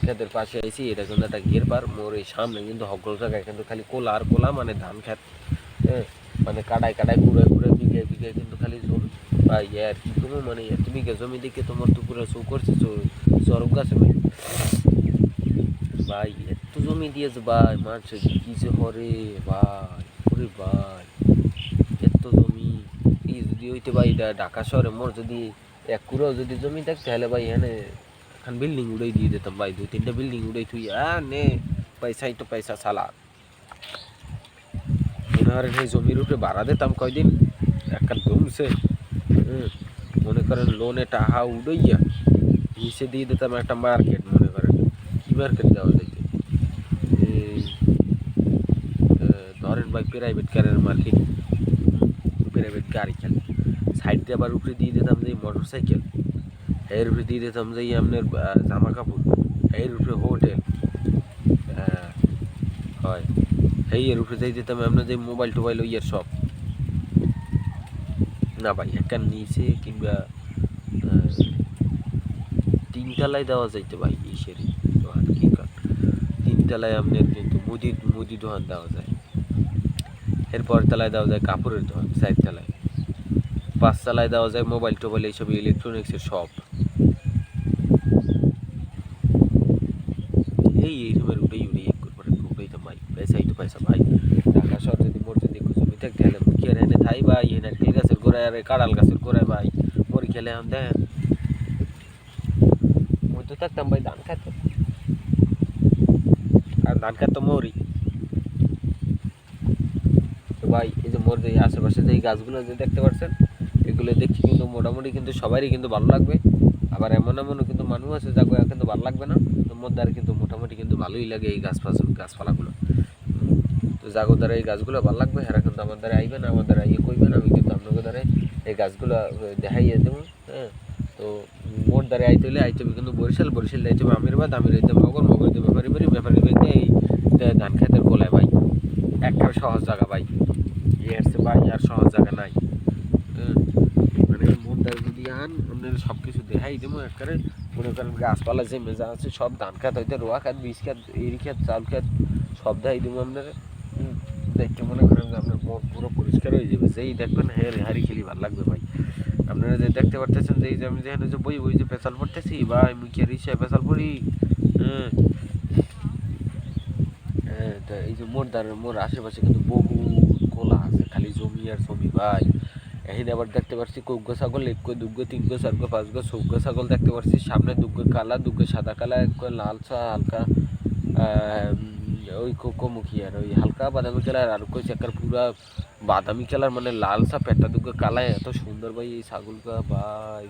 খেতের পাশে আইছি, এটা কিন্তু একটা ঘের পার। মোর এই সামনে কিন্তু হকল জায়গায় কিন্তু খালি কোলা আর কোলা, মানে ধান খেত। হ্যাঁ, মানে কাটায় কাটায় কুড়ে কুড়ে বিঘায় বিঘায় কিন্তু খালি জমি ভাই। আর কি করবো, মানে এত বিঘা জমি দেখে তোমার তো পুরো চৌ করছে চরক গাছে ভাই। ভাই এত জমি দিয়েছে ভাই, মানুষের কি যে হরে ভাই, ওরে ভাই এত জমি। এই যদি হইতে ভাই ঢাকা শহরে মোর যদি এক কুড়াও যদি জমি থাকতে, তাহলে ভাই এখানে এখন বিল্ডিং উড়াই দিয়ে দিতাম ভাই, 2-3টা বিল্ডিং উড়াই থুই নে পয়সাই তো পয়সা সালা। মনে করেন এই জমির উপরে ভাড়া দিতাম কয়দিন, একটা জমছে। মনে করেন লোনে টাকা উড়াইয়া নিচে দিয়ে দিতাম একটা মার্কেট। মনে করেন কি মার্কেট দেওয়া যাইতে, এই ধরেন ভাই প্রাইভেট কারের মার্কেট, প্রাইভেট গাড়ি খেলে সাইড দিয়ে আবার উপরে দিয়ে দিতাম যে মোটর সাইকেল, এর উপরে দিয়ে দিতাম যে আপনার জামা কাপড়, এর উপরে হোটেল হয়, এর উপরে দিয়ে দিতাম আপনার যে মোবাইল টোবাইল ইয়ের সব। না ভাই একটা নিচে কিংবা 3 তলায় দেওয়া যাইতে ভাই, ইসেরই দোকান কি কার 3 তলায় আপনার কিন্তু মুদি দোকান দেওয়া যায়। এরপর তলায় দেওয়া যায় কাপড়ের দোকান, 4 তলায় 5 তলায় দেওয়া যায় মোবাইল টোবাইল এইসব ইলেকট্রনিক্সের সব। এই রুমের উঠেই ভাই পয়সাই তো পয়সা ভাই। ঢাকা শহর যদি মোর যদি জমি থাকতে, তাহলে মুখে এনে থাই ভাই, এনে নারকেল গাছের গোড়ায় আর কাঁড়াল গাছের গোড়ায় ভাই মরি খেলে এখন দেখেন। মুই তো থাকতাম ভাই ধান খাইতো, আর ধান খাইতো মরি। তো ভাই এই যে মোর যে আশেপাশে যে গাছগুলো যে দেখতে পাচ্ছেন, এগুলো দেখি কিন্তু মোটামুটি কিন্তু সবারই কিন্তু ভালো লাগবে। আবার এমনও কিন্তু মানুষ আছে যাগুলো কিন্তু ভালো লাগবে না। তো মোর দ্বারা কিন্তু মোটামুটি কিন্তু ভালোই লাগে এই গাছপালাগুলো। তো যাগো দ্বারা এই গাছগুলো ভালো লাগবে, এরা কিন্তু আমার দ্বারা আইবেন, আমার দ্বারা ইয়ে করবেন, আমি কিন্তু আপনাদের দ্বারা এই গাছগুলো দেখাইয়ে দেবো। হ্যাঁ, তো মোর দ্বারা আইতে হলে আইতে হবে কিন্তু বরিশাল আইতে হবে আমিরবাদ, আইতে হবে মগর দেবে ব্যাপারি এই ধান খেতের গোলায় ভাই। একটা সহজ জায়গা ভাই, এর ভাই আর সহজ জায়গা নাই। মানে মোর দ্বারা যদি আন আপনার সব কিছু দেখাই দেবো একবারে। মনে করেন গাছপালা যে মেজা আছে সব ধান খেত হইতে, রোয়া খেত, বীজ খেত, এরি খেত, চাল খেত সব দেখাই দেবো আপনার। দেখতে মনে করেন যে আপনার মন পুরো পরিষ্কার হয়ে যাবে, যেই দেখবেন হারি খেলি ভালো লাগবে ভাই। আপনারা যে দেখতে পারতেছেন যে এই যে আমি যেখানে যে বই যে পেশাল পড়তেছি ভাই, আমি কি আর ইসে পেশাল পড়ি। হ্যাঁ হ্যাঁ, তা এই যে মোর আশেপাশে কিন্তু বহু কোলা আছে, খালি জমি আর জমি ভাই। এখানে আবার দেখতে পাচ্ছি কৌগো ছাগল, 1 2 3 4 5 চৌগো ছাগল দেখতে পাচ্ছি। সামনে 2 কালা, 2 সাদা কালা, 1 লালচা হালকা ওই কোকোমুখী আর ওই হালকা বাদামি কালার, আর কই চাকার পুরা বাদামি কালার, মানে লালচা পেটটা 2 কালায় এত সুন্দর ভাই এই ছাগলটা ভাই।